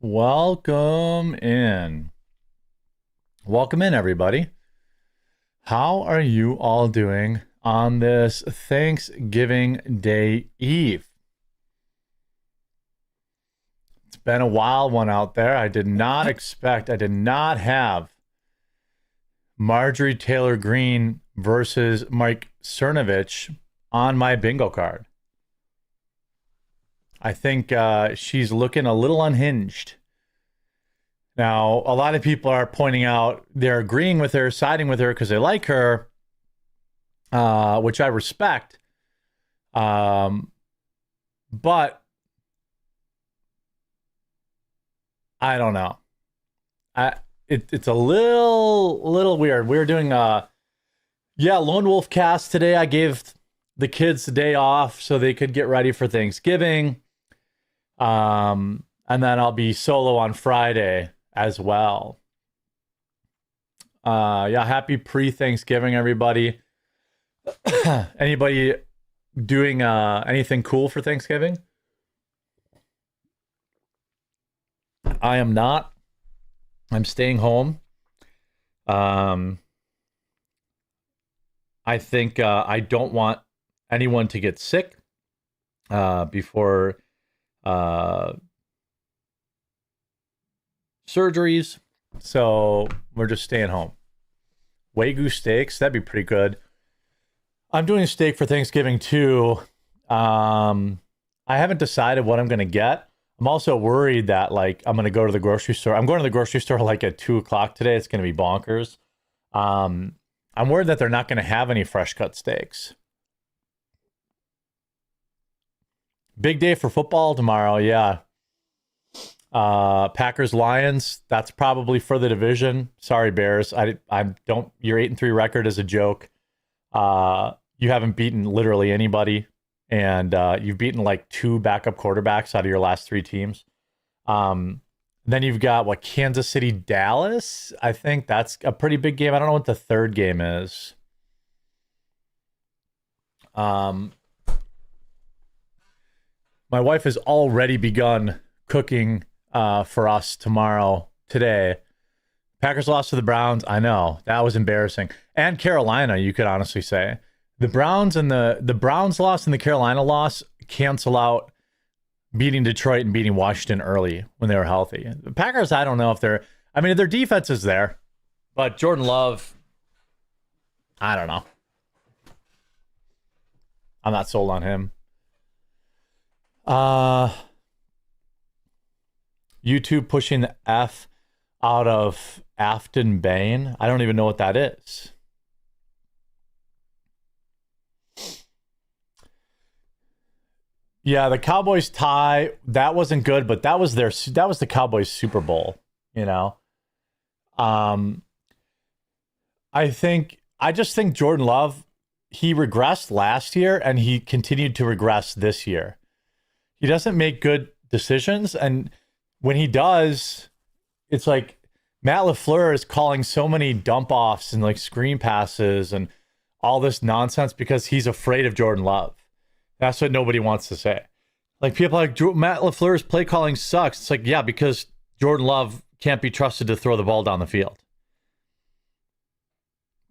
Welcome in. Welcome in, everybody. How are you all doing on this Thanksgiving Day Eve? It's been a wild one out there. I did not have Marjorie Taylor Greene versus Mike Cernovich on my bingo card. I think she's looking a little unhinged. Now, a lot of people are pointing out they're agreeing with her, siding with her because they like her, which I respect. But I don't know. It's a little weird. We're doing Lone Wolf cast today. I gave the kids the day off so they could get ready for Thanksgiving. And then I'll be solo on Friday as well. Happy pre-Thanksgiving, everybody. Anybody doing anything cool for Thanksgiving? I am not. I'm staying home. I think I don't want anyone to get sick before surgeries, so we're just staying home. Wagyu steaks, that'd be pretty good. I'm doing a steak for Thanksgiving too. I haven't decided what I'm gonna get. I'm also worried that I'm gonna go to the grocery store. I'm going to the grocery store at 2:00 today. It's gonna be bonkers. I'm worried that they're not gonna have any fresh cut steaks. Big day for football tomorrow, yeah. Packers Lions, that's probably for the division. Sorry, Bears. I don't. Your 8-3 record is a joke. You haven't beaten literally anybody, and you've beaten 2 backup quarterbacks out of your last 3 teams. Then you've got Kansas City, Dallas. I think that's a pretty big game. I don't know what the third game is. My wife has already begun cooking for us today. Packers lost to the Browns. I know, that was embarrassing. And Carolina, you could honestly say. The Browns and the Browns loss and the Carolina loss cancel out beating Detroit and beating Washington early when they were healthy. The Packers, I don't know if their defense is there, but Jordan Love, I don't know. I'm not sold on him. YouTube pushing the F out of Afton Bain. I don't even know what that is. Yeah, the Cowboys tie, that wasn't good, but that was the Cowboys Super Bowl, I just think Jordan Love, he regressed last year and he continued to regress this year. He doesn't make good decisions, and when he does, it's like Matt LaFleur is calling so many dump offs and screen passes and all this nonsense because he's afraid of Jordan Love. That's what nobody wants to say. People Matt LaFleur's play calling sucks. It's yeah, because Jordan Love can't be trusted to throw the ball down the field.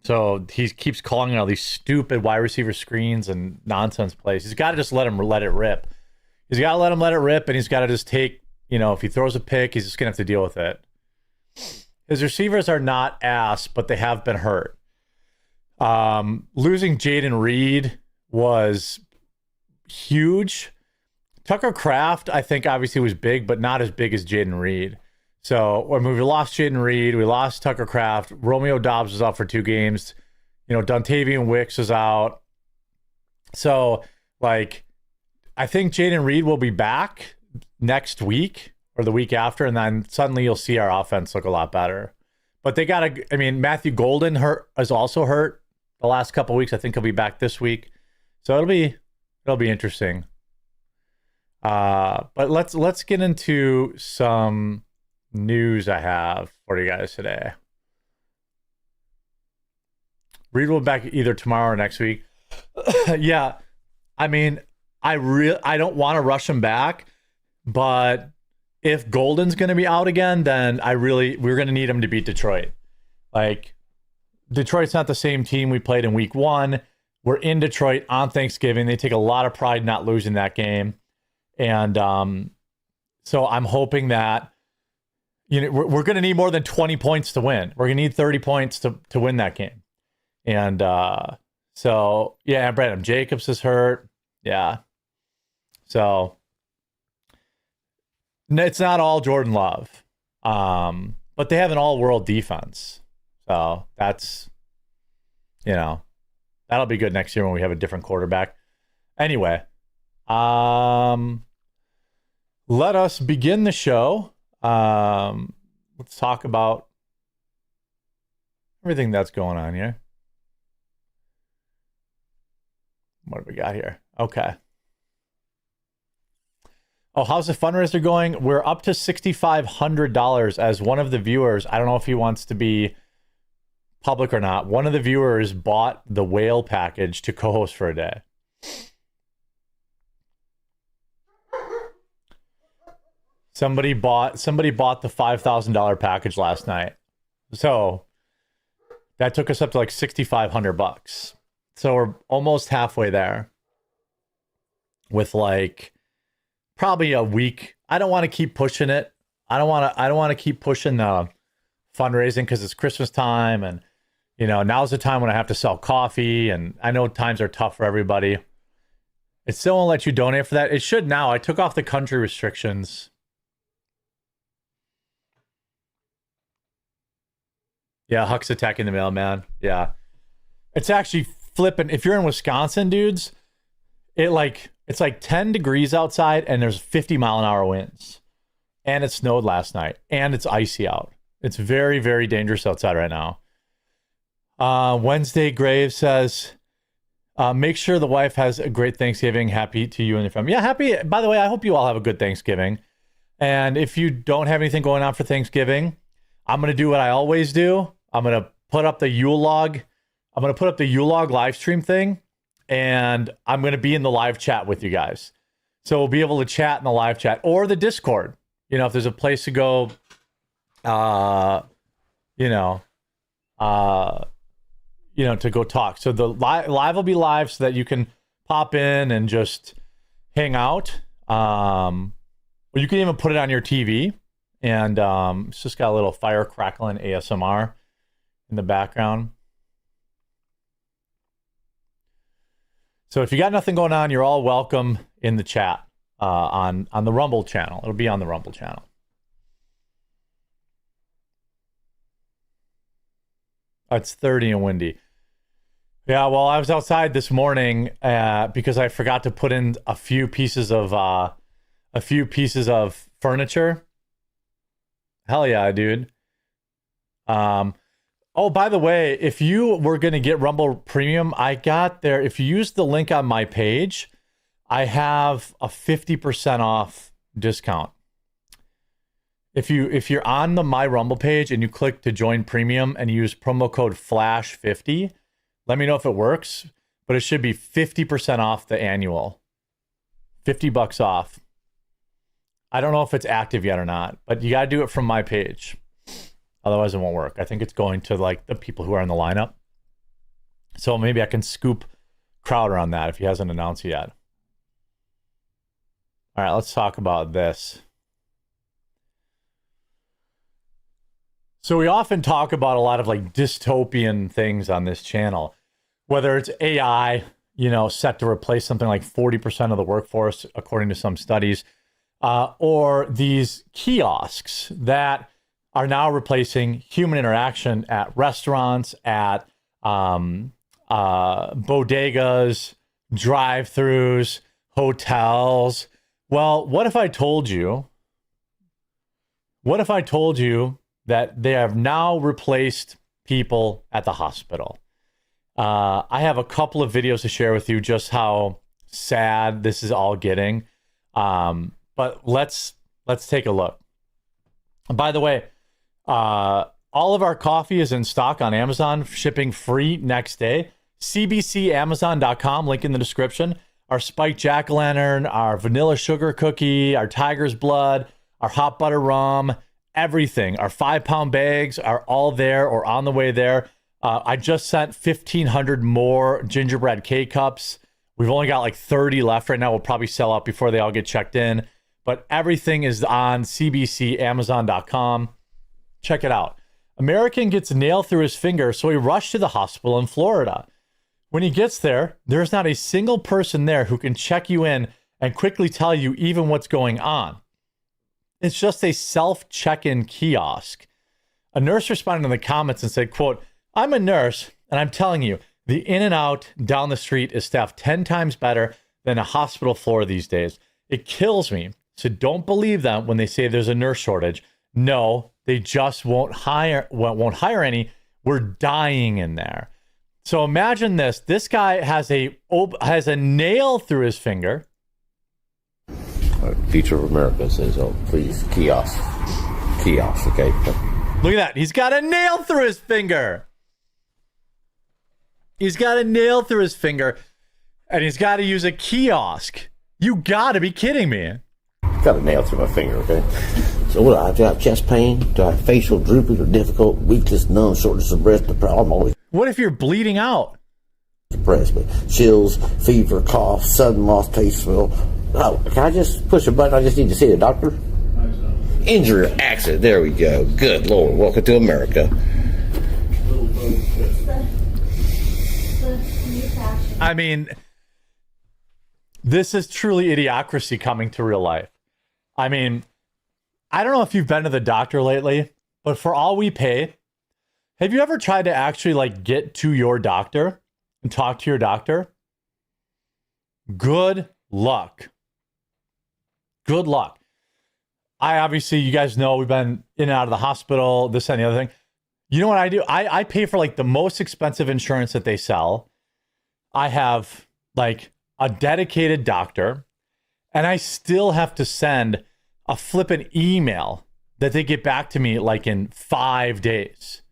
So he keeps calling all these stupid wide receiver screens and nonsense plays. He's got to just let it rip. He's got to let him let it rip, and he's got to just take, if he throws a pick, he's just going to have to deal with it. His receivers are not ass, but they have been hurt. Losing Jaden Reed was huge. Tucker Kraft, I think, obviously was big, but not as big as Jaden Reed. So when we lost Jaden Reed, we lost Tucker Kraft. Romeo Doubs was out for 2 games. Dontavian Wicks is out. So, I think Jaden Reed will be back next week or the week after, and then suddenly you'll see our offense look a lot better. But they got to, Matthew Golden is also hurt the last couple of weeks. I think he'll be back this week. So it'll be interesting. But let's get into some news I have for you guys today. Reid will be back either tomorrow or next week. Yeah, I don't want to rush him back, But if Golden's going to be out again, then we're going to need him to beat Detroit. Like, Detroit's not the same team we played in week 1. We're in Detroit on Thanksgiving. They take a lot of pride not losing that game. And so I'm hoping that, we're going to need more than 20 points to win. We're going to need 30 points to win that game. And so, yeah, Brandon Jacobs is hurt. Yeah. So it's not all Jordan Love. But they have an all-world defense. So that's, that'll be good next year when we have a different quarterback. Anyway, let us begin the show. Let's talk about everything that's going on here. What do we got here? Okay. Oh, how's the fundraiser going? We're up to $6,500 as one of the viewers. I don't know if he wants to be public or not. One of the viewers bought the whale package to co-host for a day. Somebody bought the $5,000 package last night. So that took us up to like $6,500. So we're almost halfway there with like probably a week. I don't want to keep pushing it. I don't want to keep pushing the fundraising because it's Christmas time, and now's the time when I have to sell coffee, and I know times are tough for everybody. It still won't let you donate for that. It should now. I took off the country restrictions. Yeah, Huck's attacking the mailman. Yeah. It's actually flipping. If you're in Wisconsin, dudes, it's like 10 degrees outside and there's 50-mile-an-hour winds. And it snowed last night. And it's icy out. It's very, very dangerous outside right now. Wednesday Graves says, make sure the wife has a great Thanksgiving. Happy to you and your family. Yeah, happy. By the way, I hope you all have a good Thanksgiving. And if you don't have anything going on for Thanksgiving, I'm going to do what I always do. I'm going to put up the Yule log. I'm going to put up the Yule log live stream thing, and I'm going to be in the live chat with you guys. So we'll be able to chat in the live chat or the Discord. If there's a place to go, to go talk. So the live will be live so that you can pop in and just hang out. Or you can even put it on your TV, and it's just got a little fire crackling ASMR in the background. So if you got nothing going on, you're all welcome in the chat on the Rumble channel. It'll be on the Rumble channel. It's 30 and windy. Yeah, well, I was outside this morning because I forgot to put in a few pieces of furniture. Hell yeah, dude. Oh, by the way, if you were going to get Rumble Premium, I got there. If you use the link on my page, I have a 50% off discount. If you're on the My Rumble page and you click to join Premium and use promo code FLASH50, let me know if it works, but it should be 50% off the annual. $50 off. I don't know if it's active yet or not, but you got to do it from my page. Otherwise it won't work. I think it's going to like the people who are in the lineup. So maybe I can scoop Crowder on that if he hasn't announced it yet. All right, let's talk about this. So we often talk about a lot of like dystopian things on this channel, whether it's AI, set to replace something like 40% of the workforce, according to some studies, or these kiosks that are now replacing human interaction at restaurants, at bodegas, drive-thrus, hotels. Well, what if I told you that they have now replaced people at the hospital? I have a couple of videos to share with you just how sad this is all getting. But let's take a look. By the way, all of our coffee is in stock on Amazon, shipping free next day. CBCamazon.com, link in the description. our spiked jack-o'-lantern, our vanilla sugar cookie, our tiger's blood, our hot butter rum, everything. Our 5-pound bags are all there or on the way there. I just sent 1,500 more gingerbread K-cups. We've only got like 30 left right now. We'll probably sell out before they all get checked in. But everything is on cbcamazon.com. Check it out. American gets nailed through his finger, so he rushed to the hospital in Florida. When he gets there, there's not a single person there who can check you in and quickly tell you even what's going on. It's just a self-check-in kiosk. A nurse responded in the comments and said, quote, "I'm a nurse, and I'm telling you, the In-N-Out down the street is staffed 10 times better than a hospital floor these days. It kills me. So don't believe them when they say there's a nurse shortage. No, they just won't hire any. We're dying in there." So imagine this. This guy has a nail through his finger. Future of America says, "Oh, please, kiosk, okay." Look at that. He's got a nail through his finger. He's got a nail through his finger, and he's got to use a kiosk. You got to be kidding me. Got a nail through my finger, okay? So what do I have chest pain? Do I have facial drooping or difficult, weakness, numb, shortness of breath? I'm always... What if you're bleeding out? Depressed, but chills, fever, cough, sudden loss, taste, smell. Oh, can I just push a button? I just need to see the doctor. Injury or accident. There we go. Good Lord. Welcome to America. I mean, this is truly idiocracy coming to real life. I mean, I don't know if you've been to the doctor lately, but for all we pay, have you ever tried to actually like get to your doctor and talk to your doctor? Good luck. Good luck. I obviously, you guys know, we've been in and out of the hospital, this and the other thing. You know what I do? I pay for like the most expensive insurance that they sell. I have like a dedicated doctor, and I still have to send a flippin' email that they get back to me like in 5 days.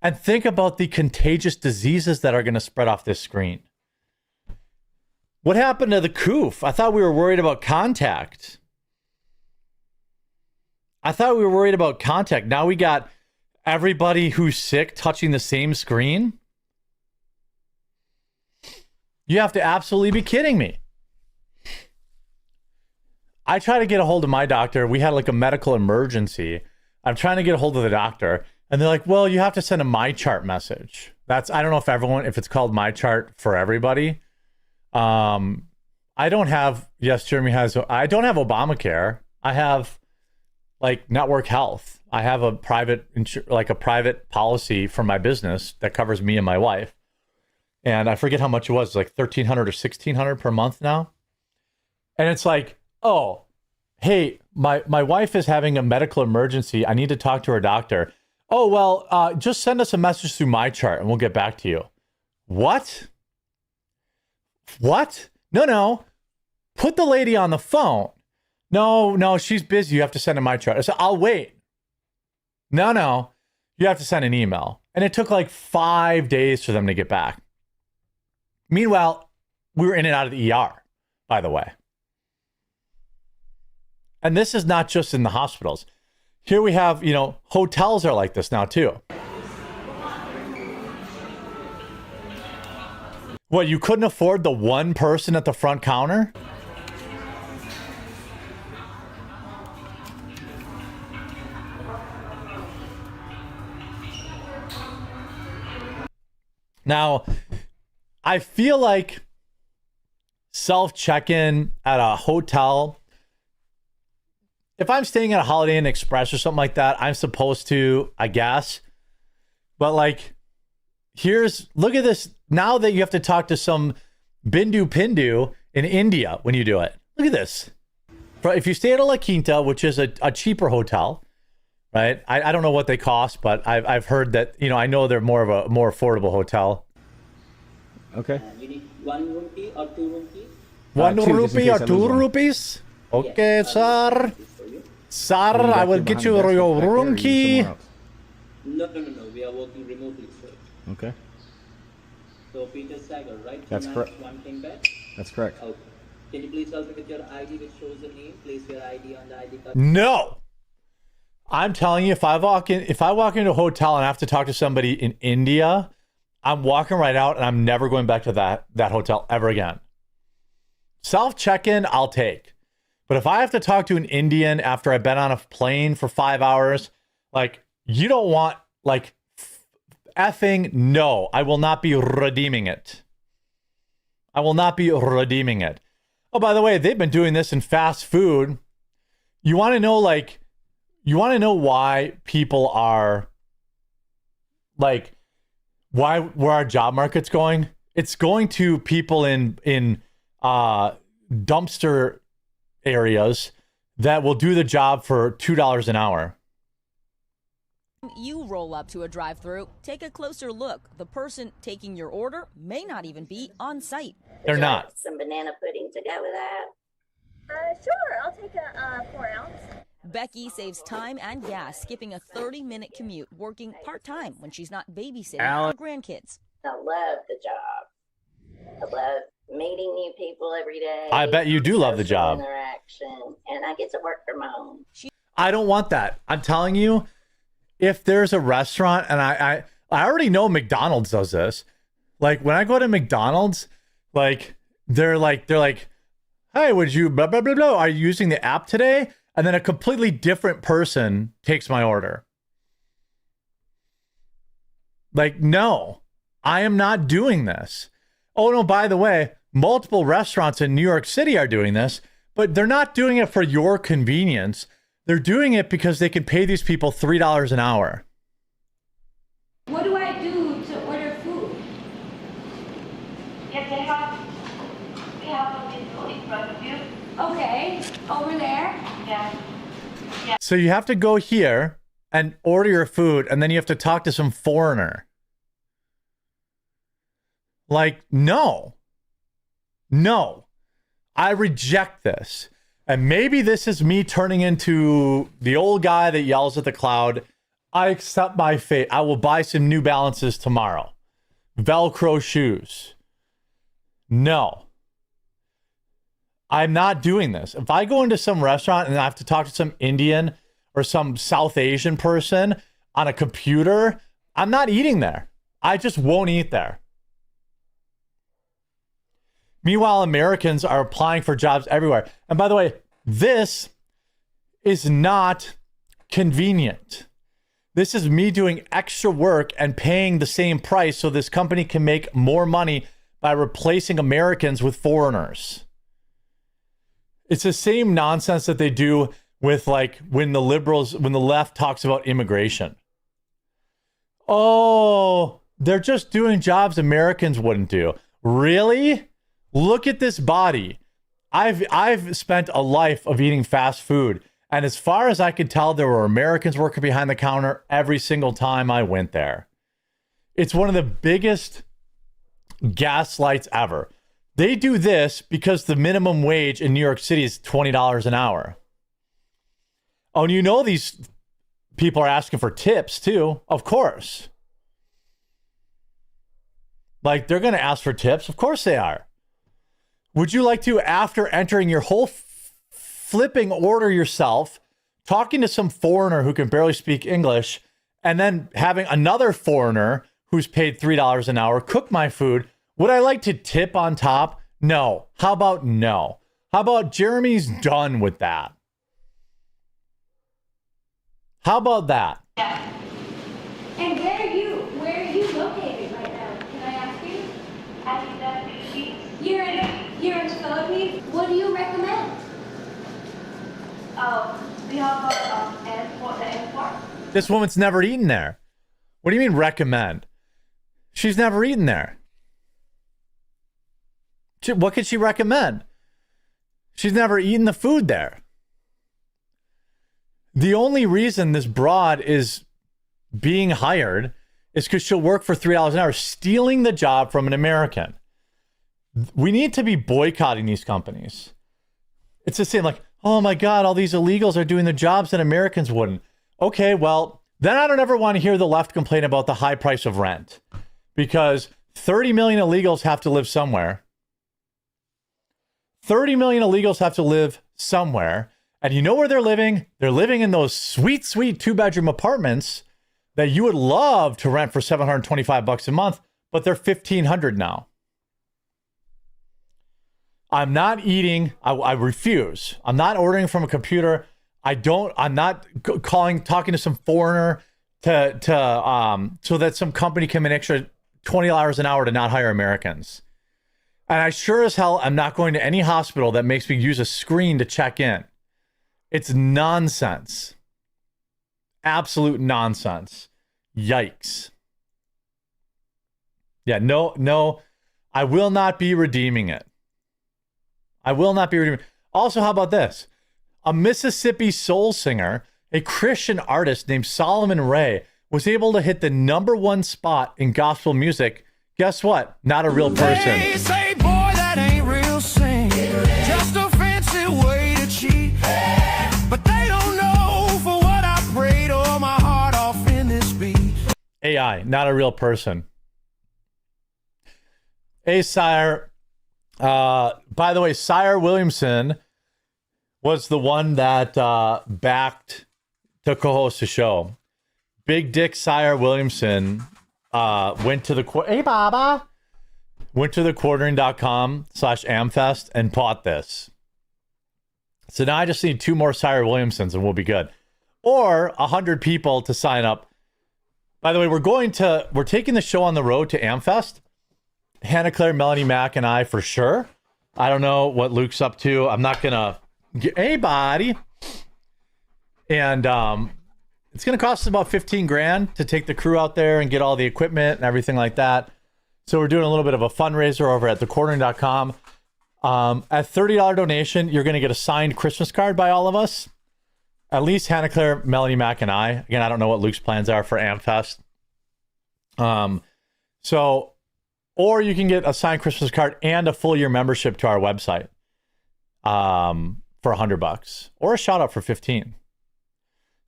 And think about the contagious diseases that are going to spread off this screen. What happened to the coof? I thought we were worried about contact. Now we got everybody who's sick touching the same screen. You have to absolutely be kidding me. I try to get a hold of my doctor. We had like a medical emergency. I'm trying to get a hold of the doctor, and they're like, "Well, you have to send a MyChart message." I don't know if it's called MyChart for everybody. I don't have Obamacare. I have like Network Health. I have a private policy for my business that covers me and my wife. And I forget how much it was, like $1,300 or $1,600 per month now. And it's like, oh, hey, my wife is having a medical emergency. I need to talk to her doctor. Oh, well, just send us a message through MyChart and we'll get back to you. What? No. Put the lady on the phone. No, she's busy. You have to send a MyChart. I said, I'll wait. No. You have to send an email. And it took like 5 days for them to get back. Meanwhile, we were in and out of the ER, by the way. And this is not just in the hospitals. Here we have, hotels are like this now too. What, you couldn't afford the one person at the front counter? Now, I feel like self-check-in at a hotel, if I'm staying at a Holiday Inn Express or something like that, I'm supposed to, I guess. But like, look at this. Now that you have to talk to some Bindu Pindu in India when you do it. Look at this. If you stay at a La Quinta, which is a cheaper hotel, right? I don't know what they cost, but I've heard that, I know they're more of a more affordable hotel. Okay. You need 1 rupee or 2 rupees? 1 rupee or 2 rupees? Okay, Yes, sir. Sir, I will get you your room key. No. We are working remotely, sir. Okay. So Peter Sager, right? That's Two correct. nights, one king bed. That's correct. Okay. Can you please help me with your ID, which shows the name? Place your ID on the ID card. No. I'm telling you, if I walk into a hotel and I have to talk to somebody in India, I'm walking right out and I'm never going back to that hotel ever again. Self check-in, I'll take. But if I have to talk to an Indian after I've been on a plane for 5 hours, like, you don't want, like, effing no. I will not be redeeming it. I will not be redeeming it. Oh, by the way, they've been doing this in fast food. You want to know, like, you want to know why people are, like, where our job market's going? It's going to people in dumpster areas that will do the job for $2 an hour. You roll up to a drive-thru, take a closer look. The person taking your order may not even be on site. They're not. Some banana pudding to go with that. Sure, I'll take a 4 ounce. Becky saves time and gas, skipping a 30-minute commute, working part-time when she's not babysitting her grandkids. I love the job. I love meeting new people every day. I bet you do love the job. Interaction, and I get to work from home. I don't want that. I'm telling you, if there's a restaurant, and I already know McDonald's does this. Like, when I go to McDonald's, like, they're like, hey, would you blah, blah, blah, blah. Are you using the app today? And then a completely different person takes my order. Like, no, I am not doing this. Oh, no, by the way, multiple restaurants in New York City are doing this, but they're not doing it for your convenience. They're doing it because they can pay these people $3 an hour. What do I do to order food? Yes, we have a window in front of you. Okay, over there. Yeah. So you have to go here and order your food, and then you have to talk to some foreigner. Like, no. I reject this. And maybe this is me turning into the old guy that yells at the cloud. I accept my fate. I will buy some New Balances tomorrow. Velcro shoes. No. I'm not doing this. If I go into some restaurant and I have to talk to some Indian or some South Asian person on a computer, I'm not eating there. I just won't eat there. Meanwhile, Americans are applying for jobs everywhere. And by the way, this is not convenient. This is me doing extra work and paying the same price so this company can make more money by replacing Americans with foreigners. It's the same nonsense that they do with, like, when the left talks about immigration. Oh, they're just doing jobs Americans wouldn't do. Really? Look at this body. I've spent a life of eating fast food. And as far as I could tell, there were Americans working behind the counter every single time I went there. It's one of the biggest gaslights ever. They do this because the minimum wage in New York City is $20 an hour. Oh, and you know these people are asking for tips too, of course. Like, they're going to ask for tips. Of course they are. Would you like to, after entering your whole flipping order yourself, talking to some foreigner who can barely speak English, and then having another foreigner who's paid $3 an hour cook my food, would I like to tip on top? No. How about no? How about Jeremy's done with that? How about that? And where are you located right now? Can I ask you? I'm in the Philippines. You're in the Philippines? What do you recommend? We have the airport. This woman's never eaten there. What do you mean recommend? She's never eaten there. What could she recommend? She's never eaten the food there. The only reason this broad is being hired is because she'll work for $3 an hour, stealing the job from an American. We need to be boycotting these companies. It's the same, like, oh my God, all these illegals are doing the jobs that Americans wouldn't. Okay, well, then I don't ever want to hear the left complain about the high price of rent, because 30 million illegals have to live somewhere. 30 million illegals have to live somewhere. And you know where they're living? They're living in those sweet, sweet 2-bedroom apartments that you would love to rent for $725 a month, but they're $1,500 now. I'm not eating. I refuse. I'm not ordering from a computer. I'm not talking to some foreigner so that some company can make an extra $20 an hour to not hire Americans. And I sure as hell am not going to any hospital that makes me use a screen to check in. It's nonsense. Absolute nonsense. Yikes. Yeah, no, I will not be redeeming it. I will not be redeeming it. Also, how about this? A Mississippi soul singer, a Christian artist named Solomon Ray, was able to hit the #1 spot in gospel music. Guess what? Not a real person. They say, boy, that ain't real singing. Just a fancy way to cheat. But they don't know for what I prayed all my heart off in this beat. AI, not a real person. Hey, Sire. By the way, Sire Williamson was the one that backed to co-host the show. Big Dick Sire Williamson went to the quartering.com/Amfest and bought this. So now I just need 2 more Sire Williamsons and we'll be good. Or 100 people to sign up. By the way, we're taking the show on the road to Amfest. Hannah Claire, Melanie Mack, and I for sure. I don't know what Luke's up to. I'm not gonna get anybody. And it's gonna cost us about 15 grand to take the crew out there and get all the equipment and everything like that. So we're doing a little bit of a fundraiser over at thequartering.com. At $30 donation, you're gonna get a signed Christmas card by all of us. At least Hannah Claire, Melanie Mack, and I. Again, I don't know what Luke's plans are for Amfest. Or you can get a signed Christmas card and a full year membership to our website for $100 or a shout out for 15.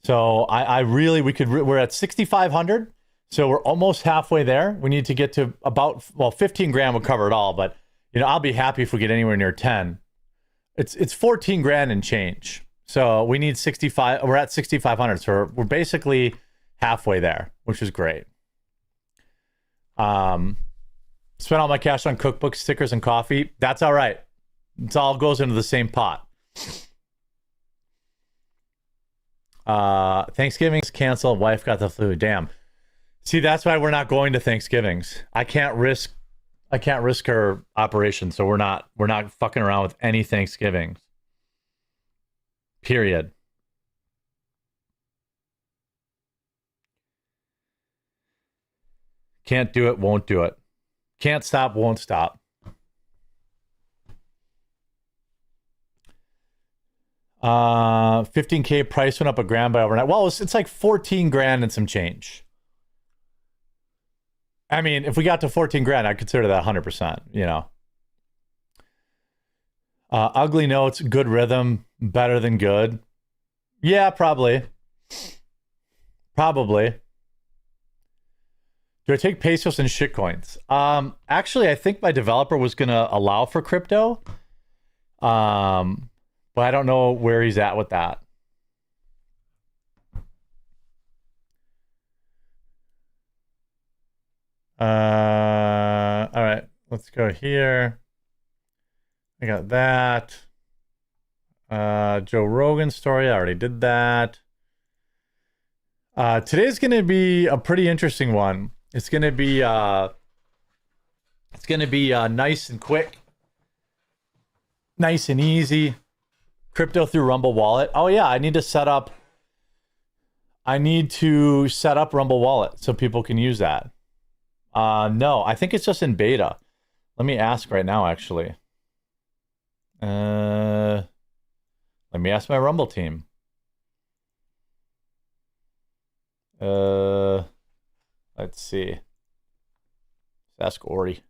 So we're at 6,500. So we're almost halfway there. We need to get to about, 15 grand would cover it all, but I'll be happy if we get anywhere near 10. It's 14 grand and change. So we need 65. We're at 6,500. So we're basically halfway there, which is great. Spent all my cash on cookbooks, stickers, and coffee. That's all right. It all goes into the same pot. Thanksgiving's canceled. Wife got the flu. Damn. See, that's why we're not going to Thanksgivings. I can't risk her operation, so we're not fucking around with any Thanksgivings. Period. Can't do it, won't do it. Can't stop, won't stop. $15K price went up a grand by overnight. Well, it's like 14 grand and some change. I mean, if we got to 14 grand, I'd consider that 100%, Ugly notes, good rhythm, better than good. Yeah, probably. Probably. Do I take pesos and shitcoins? Actually, I think my developer was going to allow for crypto. But I don't know where he's at with that. All right, let's go here. I got that. Joe Rogan story. I already did that. Today's going to be a pretty interesting one. It's going to be nice and quick, nice and easy. Crypto through Rumble Wallet. Oh yeah, I need to set up Rumble Wallet so people can use that. No, I think it's just in beta. Let me ask right now, actually. Let me ask my Rumble team. Let's see. Let's ask Ori.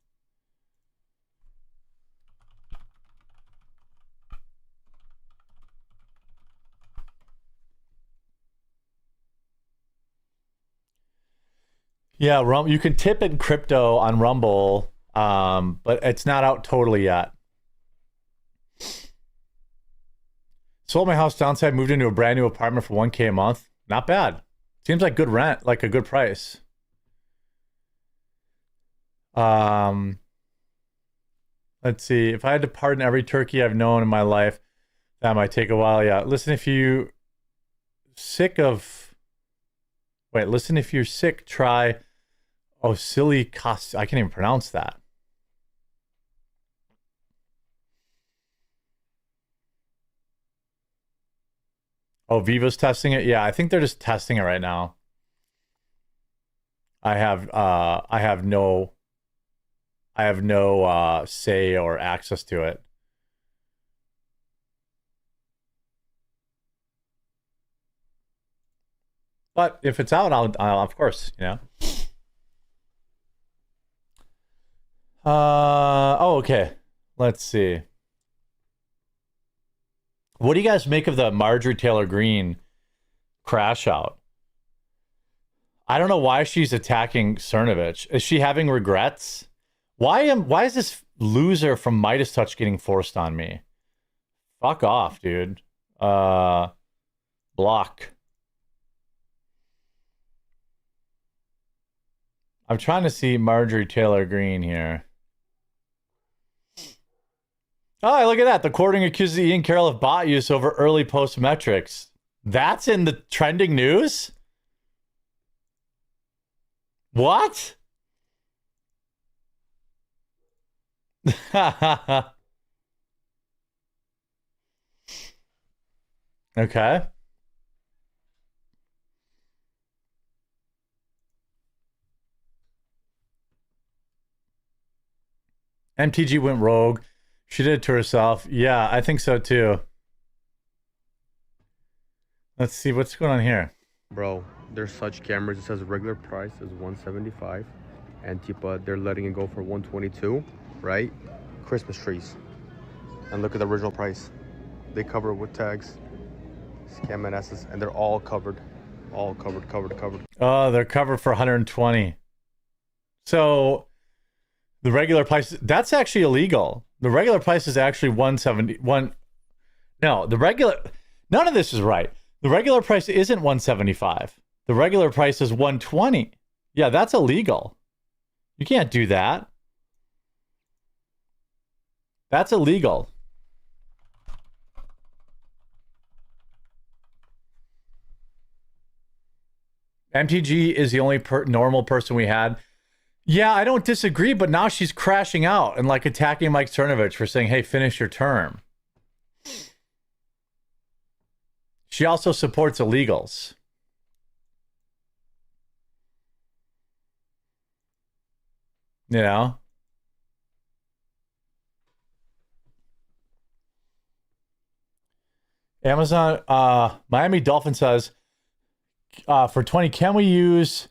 Yeah, you can tip in crypto on Rumble, but it's not out totally yet. Sold my house downside, moved into a brand new apartment for $1K a month. Not bad. Seems like good rent, like a good price. Let's see. If I had to pardon every turkey I've known in my life, that might take a while. Yeah. Listen, if you're sick, try Osilicos. I can't even pronounce that. Oh, Vivo's testing it? Yeah, I think they're just testing it right now. I have no say or access to it. But if it's out, I'll of course, you know. Oh, okay. Let's see. What do you guys make of the Marjorie Taylor Greene crash out? I don't know why she's attacking Cernovich. Is she having regrets? Why is this loser from Midas Touch getting forced on me? Fuck off, dude. Block. I'm trying to see Marjorie Taylor Greene here. Oh, look at that. The Quartering accuses Ian Carroll of bot use over early post metrics. That's in the trending news? What? Okay. MTG went rogue. She did it to herself. Yeah, I think so too. Let's see what's going on here. Bro, there's such cameras. It says regular price is $175, and they're letting it go for $122, right? Christmas trees. And look at the original price. They cover it with tags, scam NSs, and they're all covered. All covered. Oh, they're covered for $120. So the regular price, that's actually illegal. The regular price is actually $171. No, none of this is right. The regular price isn't $175. The regular price is $120. Yeah, that's illegal. You can't do that. That's illegal. MTG is the only normal person we had. Yeah, I don't disagree, but now she's crashing out and like attacking Mike Cernovich for saying, hey, finish your term. She also supports illegals. You know? Amazon, Miami Dolphin says, for 20, can we use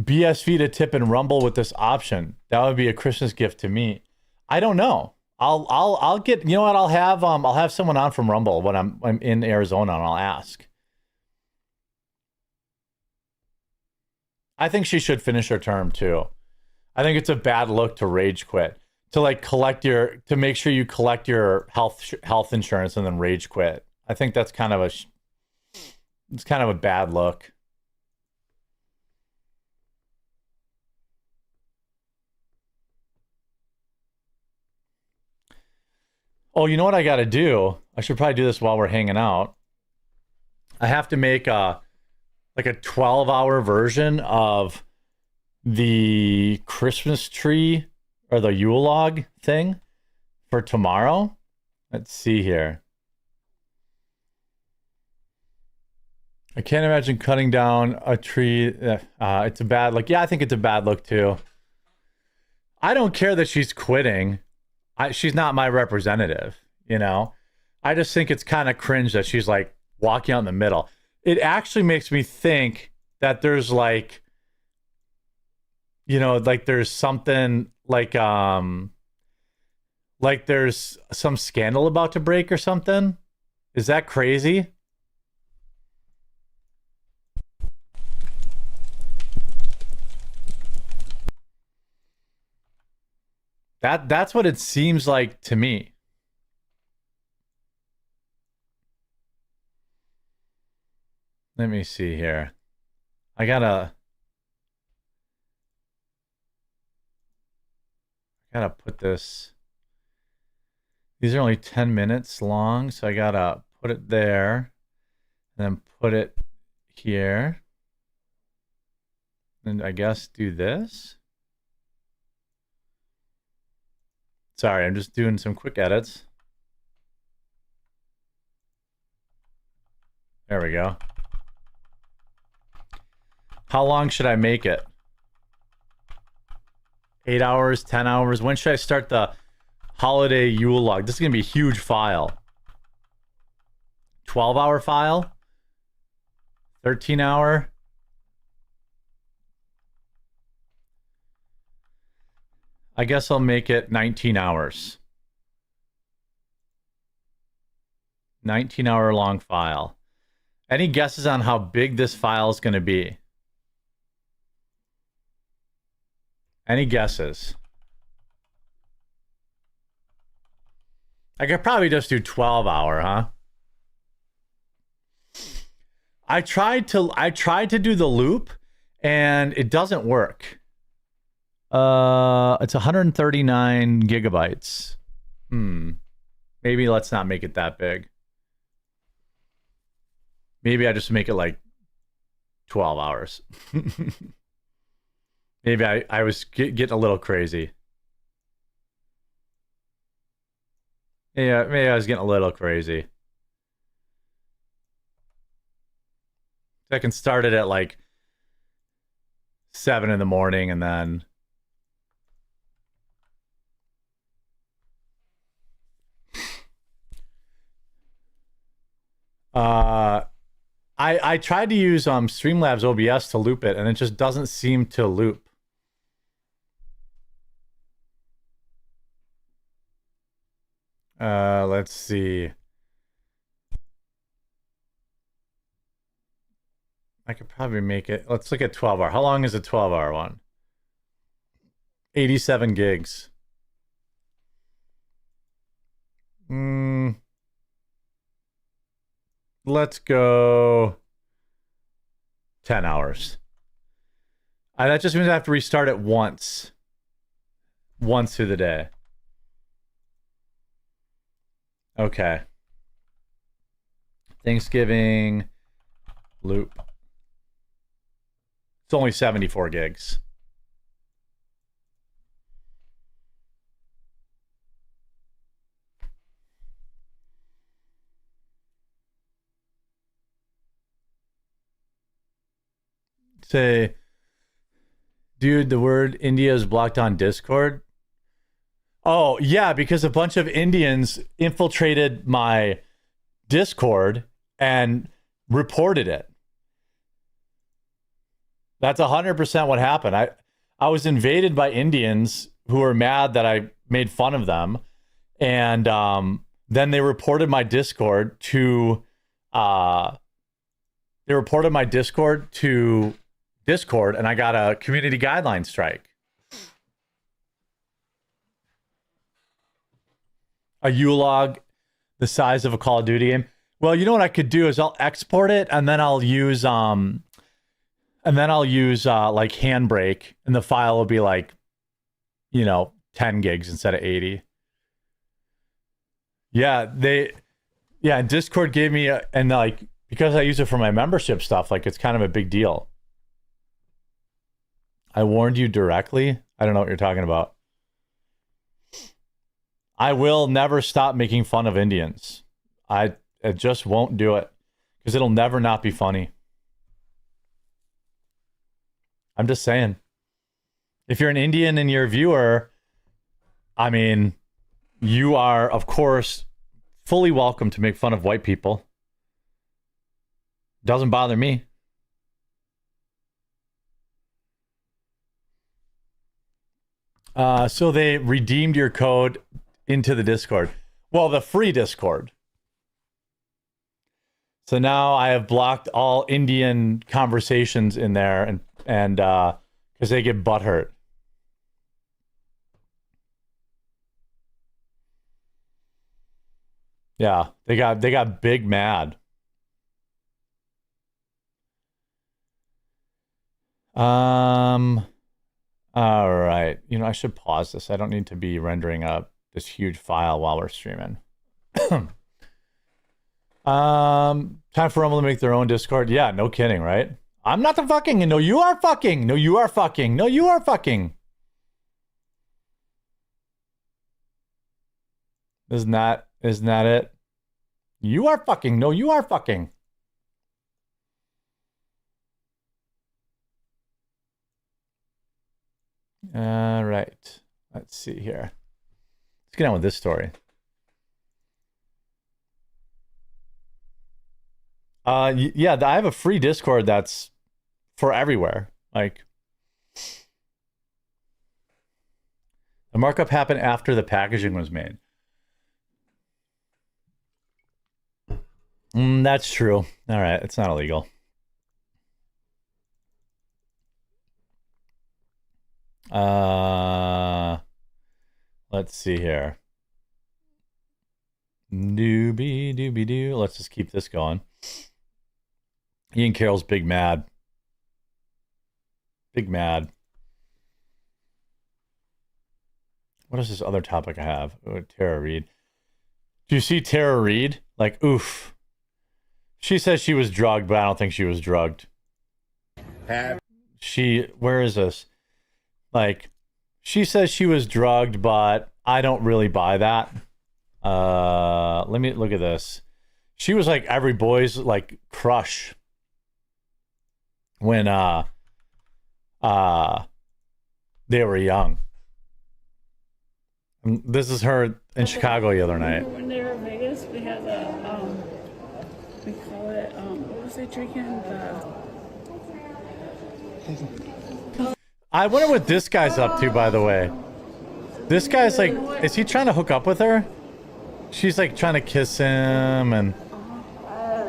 BSV to tip and Rumble with this option? That would be a Christmas gift to me. I don't know. I'll get, you know what? I'll have someone on from Rumble when I'm in Arizona, and I'll ask. I think she should finish her term too. I think it's a bad look to rage quit, to like to make sure you collect your health insurance and then rage quit. I think that's kind of it's kind of a bad look. Oh, you know what I got to do? I should probably do this while we're hanging out. I have to make a 12-hour version of the Christmas tree or the Yule log thing for tomorrow. Let's see here. I can't imagine cutting down a tree. It's a bad look. Yeah, I think it's a bad look too. I don't care that she's quitting. She's not my representative, you know? I just think it's kind of cringe that she's like walking out in the middle. It actually makes me think that there's like, you know, like there's something like there's some scandal about to break or something. Is that crazy? That's what it seems like to me. Let me see here. I gotta put this. These are only 10 minutes long, so I gotta put it there, and then put it here. And I guess do this. Sorry, I'm just doing some quick edits. There we go. How long should I make it? 8 hours, 10 hours? When should I start the holiday Yule log? This is going to be a huge file. 12-hour file? 13-hour? I guess I'll make it 19 hours. 19-hour long file. Any guesses on how big this file is going to be? Any guesses? I could probably just do 12-hour, huh? I tried to do the loop and it doesn't work. It's 139 gigabytes. Maybe let's not make it that big. Maybe I just make it like 12 hours. Maybe I was getting a little crazy. Yeah, maybe I was getting a little crazy. I can start it at like 7 in the morning and then I tried to use Streamlabs OBS to loop it and it just doesn't seem to loop. Let's see. I could probably make it. Let's look at 12-hour. How long is a 12-hour one? 87 gigs. Let's go 10 hours. That just means I have to restart it once through the day. Okay. Thanksgiving loop. It's only 74 gigs. Say, dude, the word India is blocked on Discord. Oh, yeah, because a bunch of Indians infiltrated my Discord and reported it. That's 100% what happened. I was invaded by Indians who were mad that I made fun of them. And then they reported my Discord to Discord, and I got a community guideline strike. A Ulog the size of a Call of Duty game. Well, you know what I could do is I'll export it and then I'll use like Handbrake, and the file will be like, 10 gigs instead of 80. Yeah, Discord gave me because I use it for my membership stuff, like it's kind of a big deal. I warned you directly. I don't know what you're talking about. I will never stop making fun of Indians. I just won't do it because it'll never not be funny. I'm just saying. If you're an Indian and you're a viewer, I mean, you are, of course, fully welcome to make fun of white people. Doesn't bother me. So they redeemed your code into the Discord. Well, the free Discord. So now I have blocked all Indian conversations in there, and because they get butthurt. Yeah, they got big mad. All right. You know, I should pause this. I don't need to be rendering up this huge file while we're streaming. Time for Rumble to make their own Discord. Yeah, no kidding, right? I'm not the fucking. No, you are fucking. No, you are fucking. No, you are fucking. Isn't that it? You are fucking. No, you are fucking. All right. Let's see here. Let's get on with this story. Yeah, I have a free Discord that's for everywhere. Like, the markup happened after the packaging was made. That's true. All right, it's not illegal. Let's see here. Doobie-doo. Let's just keep this going. Ian Carroll's big mad. Big mad. What is this other topic I have? Oh, Tara Reid. Do you see Tara Reid? Like, oof. She says she was drugged, but I don't think she was drugged. Where is this? Like, she says she was drugged, but I don't really buy that. Let me look at this. She was like every boy's like crush when they were young. And this is her in Chicago the other night. When they were in Vegas, we had the we call it what was they drinking? I wonder what this guy's up to, by the way. This guy's like, is he trying to hook up with her? She's like trying to kiss him, and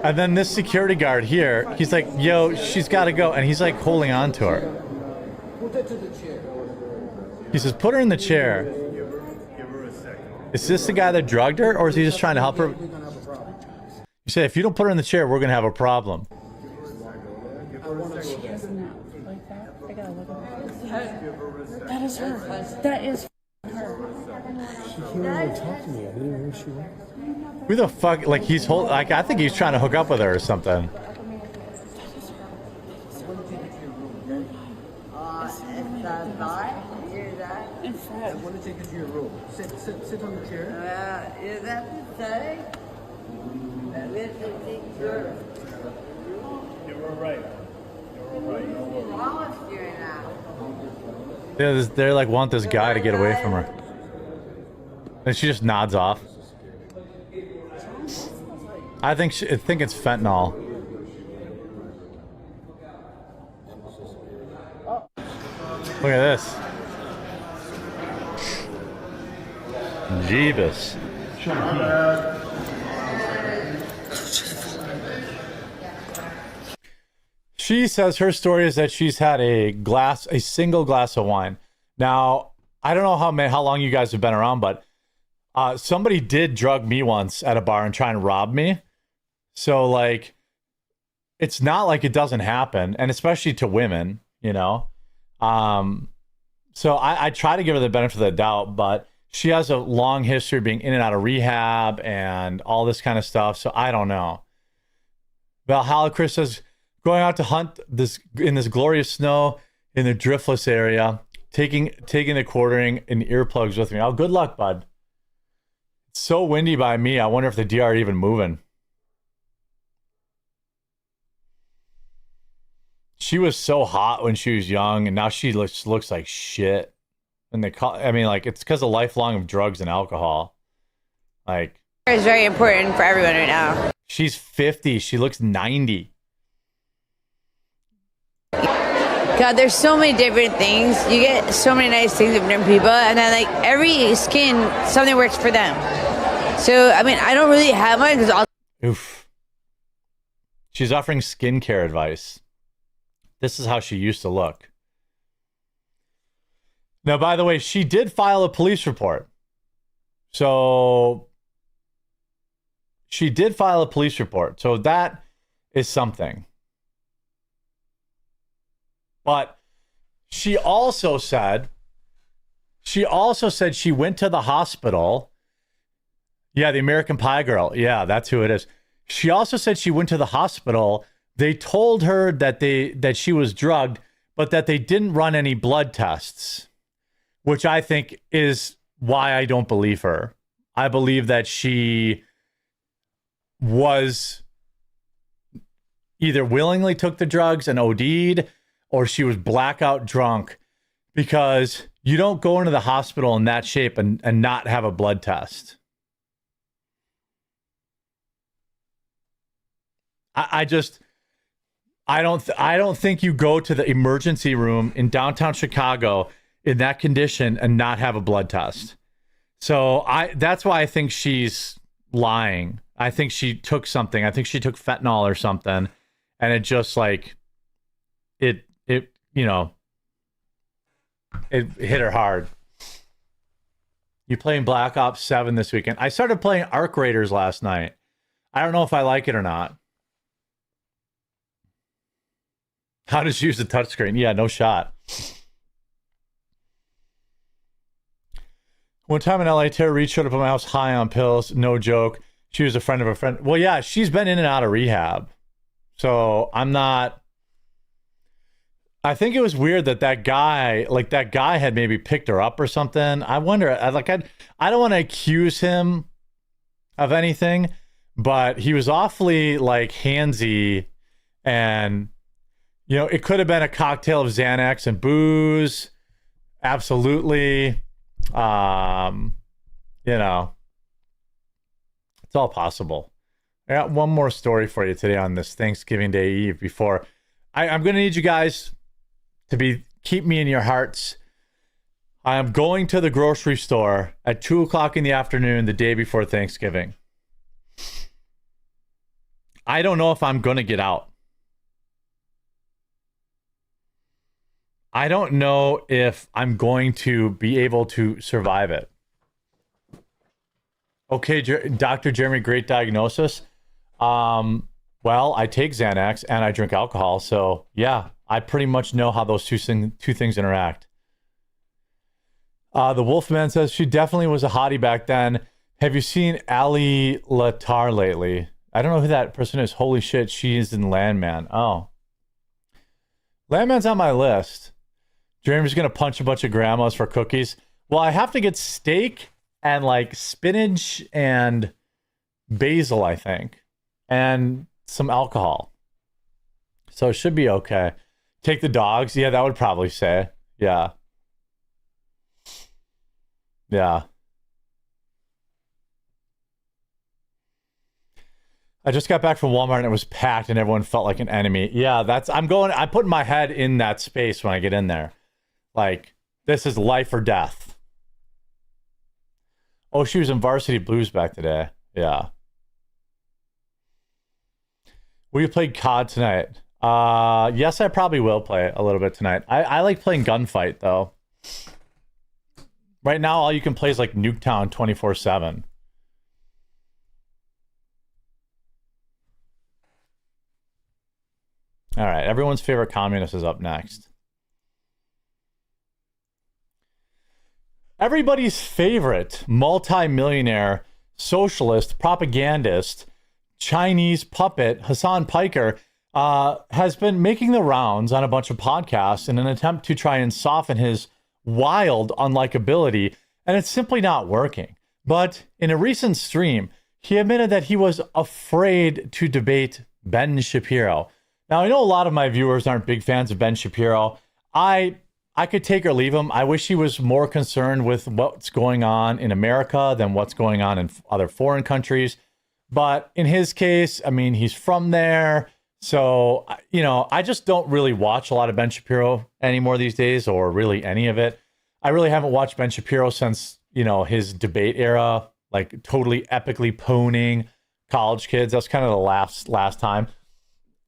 then this security guard here, he's like, yo, she's got to go, and he's like holding on to her. He says, put her in the chair. Is this the guy that drugged her, or is he just trying to help her? You say, if you don't put her in the chair, we're gonna have a problem. She has an app like that. I gotta look at her. That is her. That is her. She came over and talked to me. I didn't know who she was. Who the fuck? Like, he's like, I think he's trying to hook up with her or something. In front. I want to take you to your room. Sit on the chair. Is that the say? You were right. What's wrong with you now? They're like, want this guy to get away from her. And she just nods off. I think it's fentanyl. Look at this. Jeebus. She says her story is that she's had a single glass of wine. Now, I don't know how long you guys have been around, but somebody did drug me once at a bar and try and rob me. So, like, it's not like it doesn't happen, and especially to women, you know. So I try to give her the benefit of the doubt, but she has a long history of being in and out of rehab and all this kind of stuff. So I don't know. Valhalla Chris says, going out to hunt in this glorious snow in the driftless area, taking the quartering and earplugs with me. Oh, good luck, bud. It's so windy by me. I wonder if the DR are even moving. She was so hot when she was young, and now she looks like shit. And it's because of lifelong of drugs and alcohol. Like, it's very important for everyone right now. She's 50. She looks 90. God, there's so many different things. You get so many nice things from different people, and then like every skin, something works for them. So I mean, I don't really have one because Oof. She's offering skincare advice. This is how she used to look. Now, by the way, she did file a police report. So she did file a police report. So that is something. But she also said she went to the hospital. Yeah, the American Pie girl. Yeah, that's who it is. She also said she went to the hospital. They told her that she was drugged, but that they didn't run any blood tests, which I think is why I don't believe her. I believe that she was either willingly took the drugs and OD'd, or she was blackout drunk, because you don't go into the hospital in that shape and not have a blood test. I don't think you go to the emergency room in downtown Chicago in that condition and not have a blood test. So that's why I think she's lying. I think she took something. I think she took fentanyl or something, and it just like it hit her hard. You playing Black Ops 7 this weekend? I started playing Arc Raiders last night. I don't know if I like it or not. How to use the touchscreen? Yeah, no shot. One time in LA, Tara Reid showed up at my house high on pills. No joke. She was a friend of a friend. Well, yeah, she's been in and out of rehab. So I'm not... I think it was weird that guy had maybe picked her up or something. I wonder, I don't want to accuse him of anything, but he was awfully like handsy, and it could have been a cocktail of Xanax and booze. Absolutely. It's all possible. I got one more story for you today on this Thanksgiving Day Eve before I'm going to need you guys to keep me in your hearts. I am going to the grocery store at 2:00 in the afternoon the day before Thanksgiving. I don't know if I'm going to get out. I don't know if I'm going to be able to survive it. Okay, Dr. Jeremy, great diagnosis. Well, I take Xanax and I drink alcohol, so yeah, I pretty much know how those two things interact. The Wolfman says she definitely was a hottie back then. Have you seen Ali Latar lately? I don't know who that person is. Holy shit, she is in Landman. Oh. Landman's on my list. Jeremy's going to punch a bunch of grandmas for cookies. Well, I have to get steak and like spinach and basil, I think, and some alcohol. So it should be okay. Take the dogs. Yeah, that would probably say. Yeah. Yeah. I just got back from Walmart and it was packed and everyone felt like an enemy. Yeah, I'm putting my head in that space when I get in there. Like, this is life or death. Oh, she was in Varsity Blues back today. Yeah. Will you play COD tonight? Yes, I probably will play a little bit tonight. I like playing Gunfight, though. Right now, all you can play is like Nuketown 24/7. All right, everyone's favorite communist is up next. Everybody's favorite multi-millionaire, socialist, propagandist, Chinese puppet, Hassan Piker, has been making the rounds on a bunch of podcasts in an attempt to try and soften his wild unlikability, and it's simply not working. But in a recent stream, he admitted that he was afraid to debate Ben Shapiro. Now, I know a lot of my viewers aren't big fans of Ben Shapiro. I could take or leave him. I wish he was more concerned with what's going on in America than what's going on in other foreign countries. But in his case, I mean, he's from there. So, I just don't really watch a lot of Ben Shapiro anymore these days, or really any of it. I really haven't watched Ben Shapiro since, his debate era, like totally epically poning college kids. That's kind of the last time.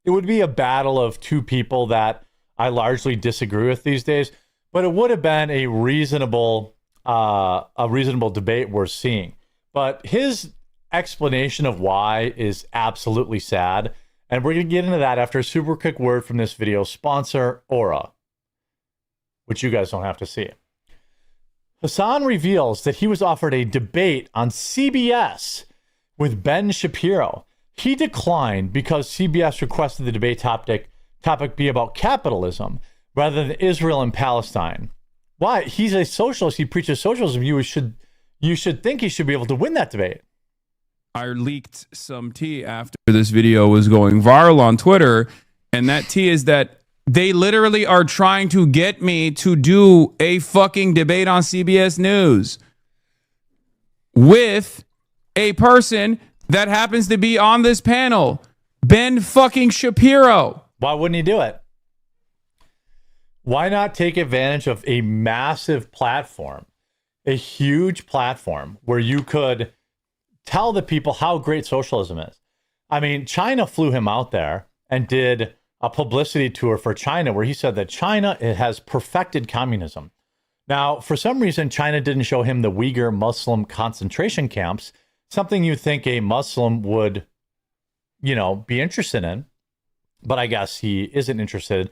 It would be a battle of two people that I largely disagree with these days, but it would have been a reasonable debate worth seeing. But his explanation of why is absolutely sad. And we're going to get into that after a super quick word from this video sponsor, Aura, which you guys don't have to see. Hasan reveals that he was offered a debate on CBS with Ben Shapiro. He declined because CBS requested the debate topic be about capitalism rather than Israel and Palestine. Why? He's a socialist. He preaches socialism. You should think he should be able to win that debate. I leaked some tea after this video was going viral on Twitter, and that tea is that they literally are trying to get me to do a fucking debate on CBS News with a person that happens to be on this panel, Ben fucking Shapiro. Why wouldn't he do it? Why not take advantage of a massive platform, a huge platform where you could tell the people how great socialism is? I mean, China flew him out there and did a publicity tour for China where he said that China has perfected communism. Now, for some reason, China didn't show him the Uyghur Muslim concentration camps, something you'd think a Muslim would, be interested in. But I guess he isn't interested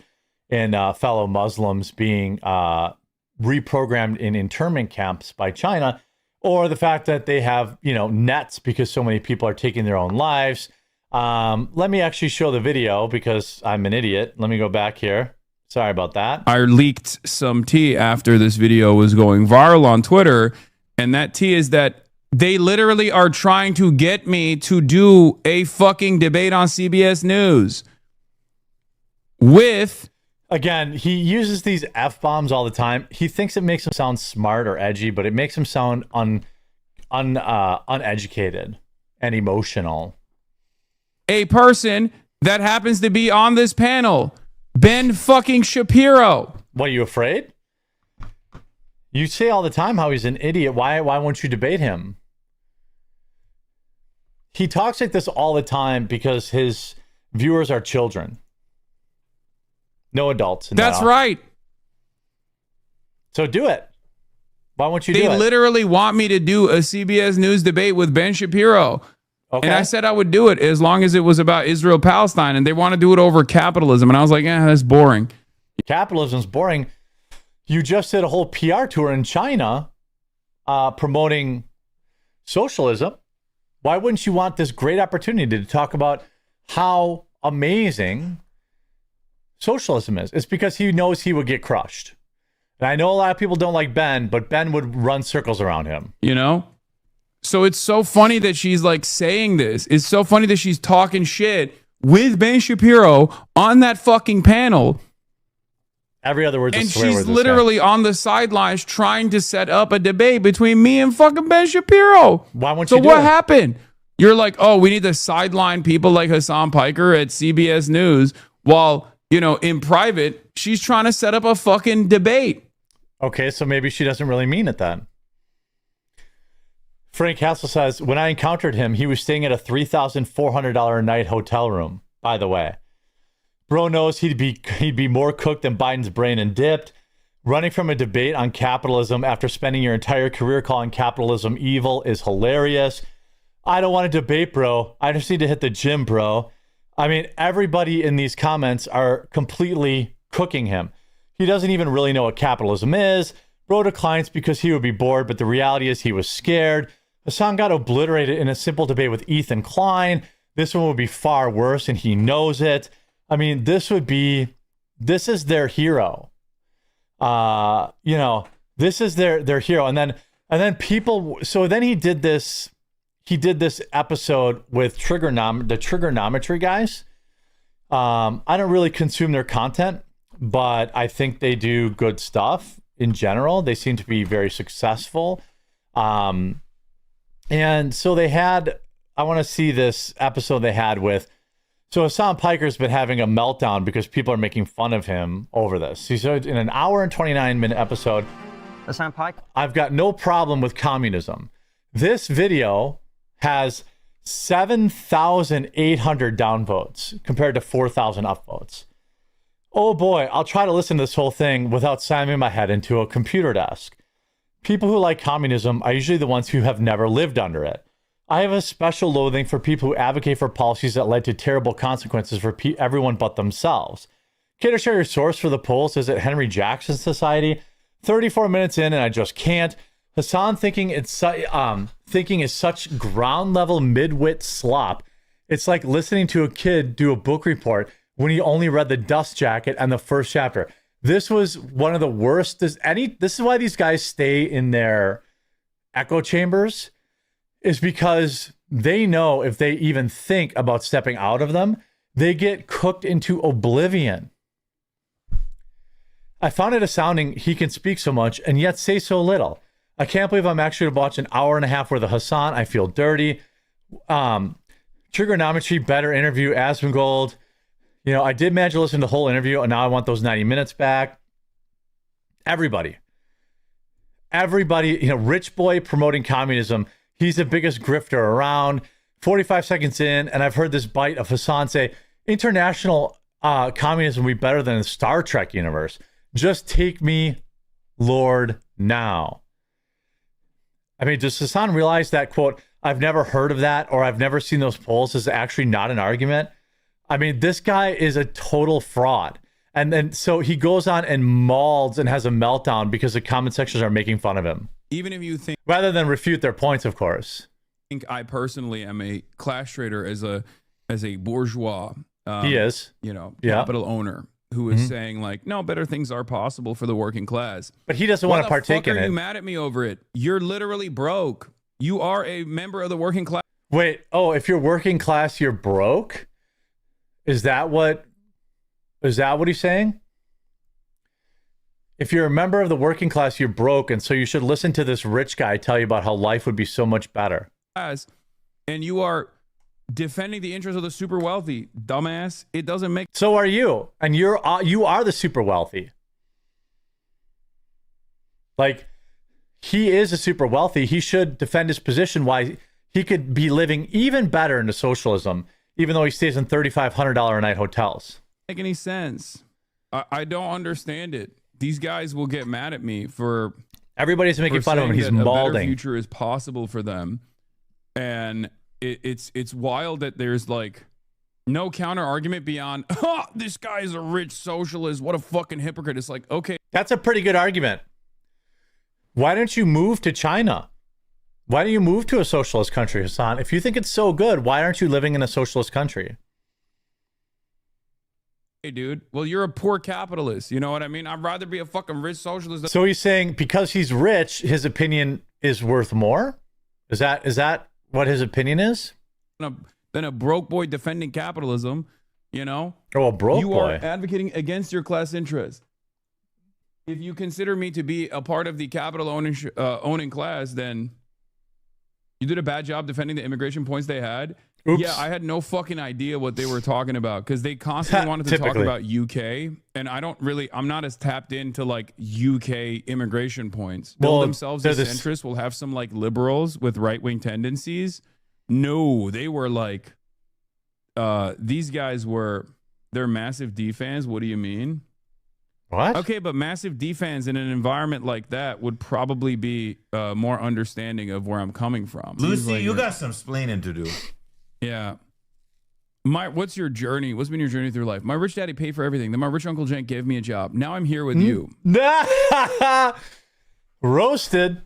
in fellow Muslims being reprogrammed in internment camps by China, or the fact that they have, nets because so many people are taking their own lives. Let me actually show the video because I'm an idiot. Let me go back here. Sorry about that. I leaked some tea after this video was going viral on Twitter, and that tea is that they literally are trying to get me to do a fucking debate on CBS News with... Again, he uses these F-bombs all the time. He thinks it makes him sound smart or edgy, but it makes him sound uneducated and emotional. A person that happens to be on this panel, Ben fucking Shapiro. What, are you afraid? You say all the time how he's an idiot. Why won't you debate him? He talks like this all the time because his viewers are children. No adults. That's right. So do it. Why won't you do it? They literally want me to do a CBS News debate with Ben Shapiro. Okay. And I said I would do it as long as it was about Israel, Palestine, and they want to do it over capitalism. And I was like, that's boring. Capitalism's boring. You just did a whole PR tour in China promoting socialism. Why wouldn't you want this great opportunity to talk about how amazing socialism is? It's because he knows he would get crushed. And I know a lot of people don't like Ben, but Ben would run circles around him. So it's so funny that she's like saying this. It's so funny that she's talking shit with Ben Shapiro on that fucking panel. Every other word. And she's literally on the sidelines trying to set up a debate between me and fucking Ben Shapiro. Why won't you do it? So what happened? You're like, oh, we need to sideline people like Hassan Piker at CBS News while, in private, she's trying to set up a fucking debate. Okay, so maybe she doesn't really mean it then. Frank Hassel says, when I encountered him, he was staying at a $3,400 a night hotel room, by the way. Bro knows he'd be more cooked than Biden's brain and dipped. Running from a debate on capitalism after spending your entire career calling capitalism evil is hilarious. I don't want to debate, bro. I just need to hit the gym, bro. I mean, everybody in these comments are completely cooking him. He doesn't even really know what capitalism is. Bro declines because he would be bored, but the reality is he was scared. Hasan got obliterated in a simple debate with Ethan Klein. This one would be far worse, and he knows it. I mean, this is their hero. This is their hero. And then people, so then he did this episode with the trigonometry guys. I don't really consume their content, but I think they do good stuff in general. They seem to be very successful. And so I want to see this episode they had with, so Hassan Piker's been having a meltdown because people are making fun of him over this. He said in an hour and 29-minute episode, Hassan Piker, I've got no problem with communism. This video has 7,800 downvotes compared to 4,000 upvotes. Oh boy, I'll try to listen to this whole thing without slamming my head into a computer desk. People who like communism are usually the ones who have never lived under it. I have a special loathing for people who advocate for policies that led to terrible consequences for everyone but themselves. Care to share your source for the poll? Says at Henry Jackson Society. 34 minutes in and I just can't. Hassan thinking is such ground level midwit slop. It's like listening to a kid do a book report when he only read the dust jacket and the first chapter. This was one of the worst. This is why these guys stay in their echo chambers, is because they know if they even think about stepping out of them, they get cooked into oblivion. I found it astounding he can speak so much and yet say so little. I can't believe I'm actually going to watch an hour and a half worth of Hassan. I feel dirty. Trigonometry, better interview, Asmongold. You know, I did manage to listen to the whole interview, and now I want those 90 minutes back. Everybody, you know, rich boy promoting communism. He's the biggest grifter around. 45 seconds in, and I've heard this bite of Hassan say, international communism will be better than the Star Trek universe. Just take me, Lord, now. I mean, does Hassan realize that, quote, I've never heard of that or I've never seen those polls is actually not an argument? I mean, this guy is a total fraud. And then so he goes on and mauls and has a meltdown because the comment sections are making fun of him. Even if you think, rather than refute their points, of course. I think I personally am a class trader as a bourgeois. He is, you know, yeah, capital owner who is saying like, no, better things are possible for the working class. But he doesn't want to partake in it. Why are you mad at me over it? You're literally broke. You are a member of the working class. Wait, oh, if you're working class, you're broke? Is that what he's saying? If you're a member of the working class, you're broke, and so you should listen to this rich guy tell you about how life would be so much better. And you are defending the interests of the super wealthy, dumbass. It doesn't make. So are you, and you are the super wealthy. Like, he is a super wealthy. He should defend his position why he could be living even better into socialism, even though he stays in $3,500 a night hotels. Make any sense? I don't understand it. These guys will get mad at me for. Everybody's making fun of him. He's mauling. A better mauling. future is possible for them, and it's wild that there's like no counter argument beyond, oh, this guy is a rich socialist. What a fucking hypocrite. It's like, okay, that's a pretty good argument. Why don't you move to China? Why don't you move to a socialist country, Hassan? If you think it's so good, why aren't you living in a socialist country? Hey, dude. Well, you're a poor capitalist. You know what I mean? I'd rather be a fucking rich socialist. So he's saying because he's rich, his opinion is worth more? Is that what his opinion is? Than a broke boy defending capitalism, you know? Oh, a broke boy. You boy. are advocating against your class interest. If you consider me to be a part of the capital owning class, then you did a bad job defending the immigration points they had. Oops. Yeah, I had no fucking idea what they were talking about because they constantly wanted to talk about UK, and I'm not as tapped into like UK immigration points. Build themselves as centrists. Will have some like liberals with right-wing tendencies. No, they were like, these guys they're massive D fans. What do you mean? What? Okay, but massive D fans in an environment like that would probably be more understanding of where I'm coming from. Lucy, you got some splaining to do. Yeah. What's your journey? What's been your journey through life? My rich daddy paid for everything. Then my rich Uncle Jen gave me a job. Now I'm here with you. Roasted.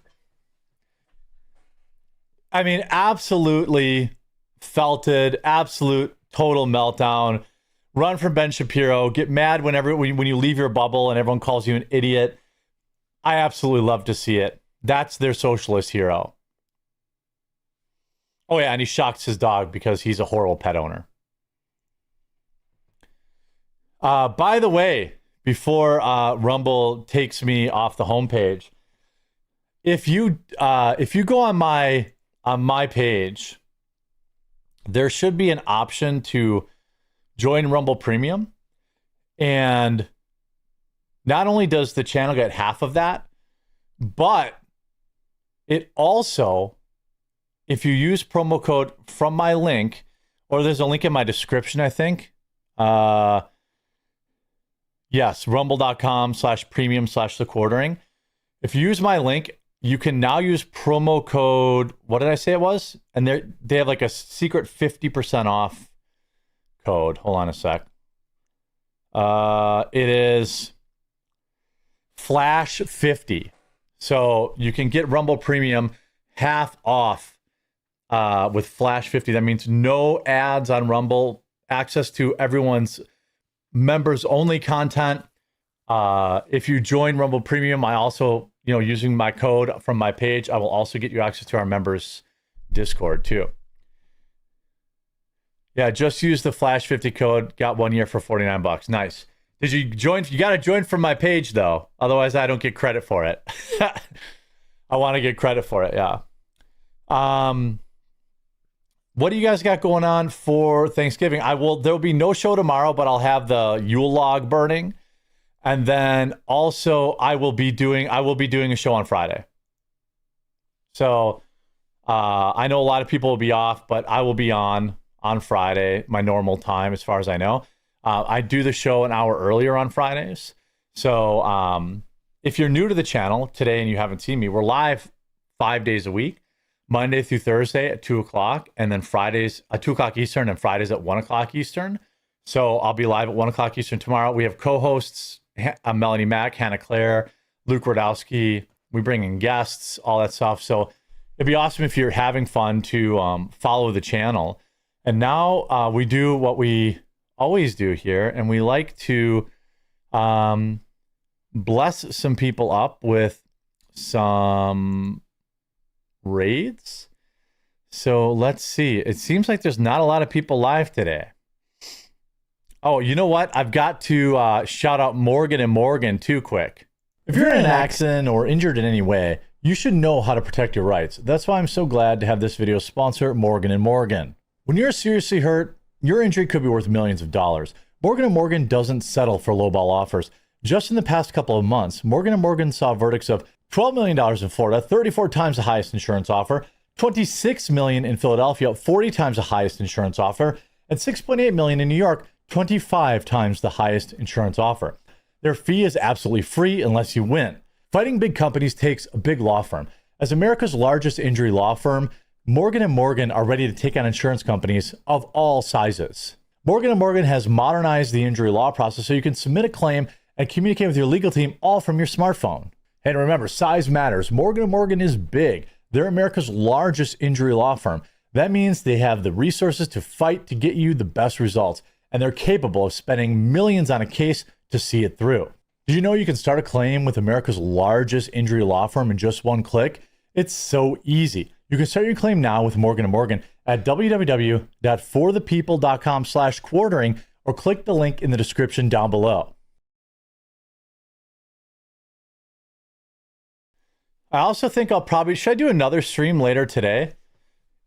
I mean, absolutely felted, absolute total meltdown. Run from Ben Shapiro. Get mad when you leave your bubble and everyone calls you an idiot. I absolutely love to see it. That's their socialist hero. Oh, yeah, and he shocks his dog because he's a horrible pet owner. By the way, before Rumble takes me off the homepage, if you go on my page, there should be an option to join Rumble Premium. And not only does the channel get half of that, but it also, if you use promo code from my link, or there's a link in my description, I think. Yes, rumble.com/premium/the quartering. If you use my link, you can now use promo code, what did I say it was? And they have like a secret 50% off code. Hold on a sec. It is Flash 50. So you can get Rumble Premium half off with Flash 50. That means no ads on Rumble, access to everyone's members only content. If you join Rumble Premium, I also, using my code from my page, I will also get you access to our members Discord too. Yeah, just use the Flash 50 code. Got 1 year for $49. Nice. Did you join? You got to join from my page though. Otherwise I don't get credit for it. I want to get credit for it. Yeah. What do you guys got going on for Thanksgiving? There'll be no show tomorrow, but I'll have the Yule log burning. And then also I will be doing a show on Friday. So I know a lot of people will be off, but I will be on Friday, my normal time as far as I know. I do the show an hour earlier on Fridays. So if you're new to the channel today and you haven't seen me, we're live 5 days a week, Monday through Thursday at 2 o'clock, and then Fridays at 2 o'clock Eastern and Fridays at 1 o'clock Eastern. So I'll be live at 1 o'clock Eastern tomorrow. We have co-hosts, Melanie Mack, Hannah Claire, Luke Rodowski. We bring in guests, all that stuff. So it'd be awesome if you're having fun to follow the channel. And now we do what we always do here, and we like to bless some people up with some raids. So let's see. It seems like there's not a lot of people live today. Oh, you know what? I've got to shout out Morgan and Morgan too quick. If you're in an accident or injured in any way, you should know how to protect your rights. That's why I'm so glad to have this video sponsor Morgan and Morgan. When you're seriously hurt, your injury could be worth millions of dollars. Morgan & Morgan doesn't settle for lowball offers. Just in the past couple of months, Morgan & Morgan saw verdicts of $12 million in Florida, 34 times the highest insurance offer, $26 million in Philadelphia, 40 times the highest insurance offer, and $6.8 million in New York, 25 times the highest insurance offer. Their fee is absolutely free unless you win. Fighting big companies takes a big law firm. As America's largest injury law firm, Morgan & Morgan are ready to take on insurance companies of all sizes. Morgan & Morgan has modernized the injury law process so you can submit a claim and communicate with your legal team all from your smartphone. And remember, size matters. Morgan & Morgan is big. They're America's largest injury law firm. That means they have the resources to fight to get you the best results, and they're capable of spending millions on a case to see it through. Did you know you can start a claim with America's largest injury law firm in just one click? It's so easy. You can start your claim now with Morgan & Morgan at www.forthepeople.com/quartering or click the link in the description down below. I also think should I do another stream later today?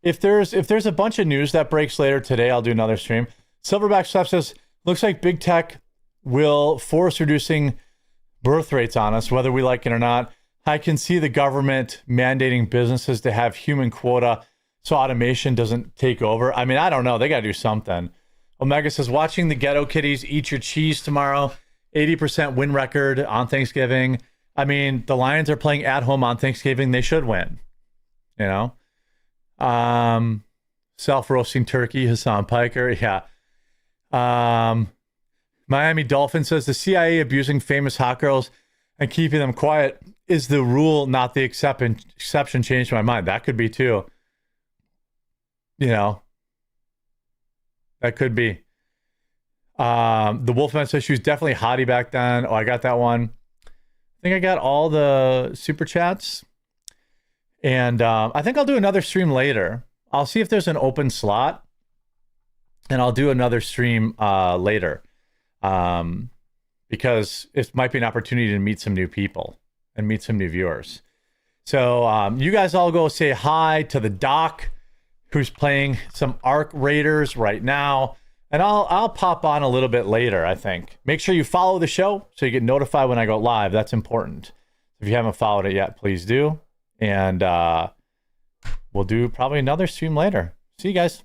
If there's a bunch of news that breaks later today, I'll do another stream. Silverback Stuff says, looks like big tech will force reducing birth rates on us, whether we like it or not. I can see the government mandating businesses to have human quota so automation doesn't take over. I mean, I don't know. They got to do something. Omega says, watching the Ghetto Kitties eat your cheese tomorrow. 80% win record on Thanksgiving. I mean, the Lions are playing at home on Thanksgiving. They should win. You know? Self-roasting turkey, Hassan Piker. Yeah. Miami Dolphin says, the CIA abusing famous hot girls and keeping them quiet is the rule, not the exception. Changed my mind. That could be too. You know, that could be. The Wolfman says she was definitely hottie back then. Oh, I got that one. I think I got all the super chats. And I think I'll do another stream later. I'll see if there's an open slot. And I'll do another stream later. Because it might be an opportunity to meet some new people and meet some new viewers. So you guys all go say hi to the doc who's playing some Arc Raiders right now. And I'll pop on a little bit later, I think. Make sure you follow the show so you get notified when I go live. That's important. If you haven't followed it yet, please do. And we'll do probably another stream later. See you guys.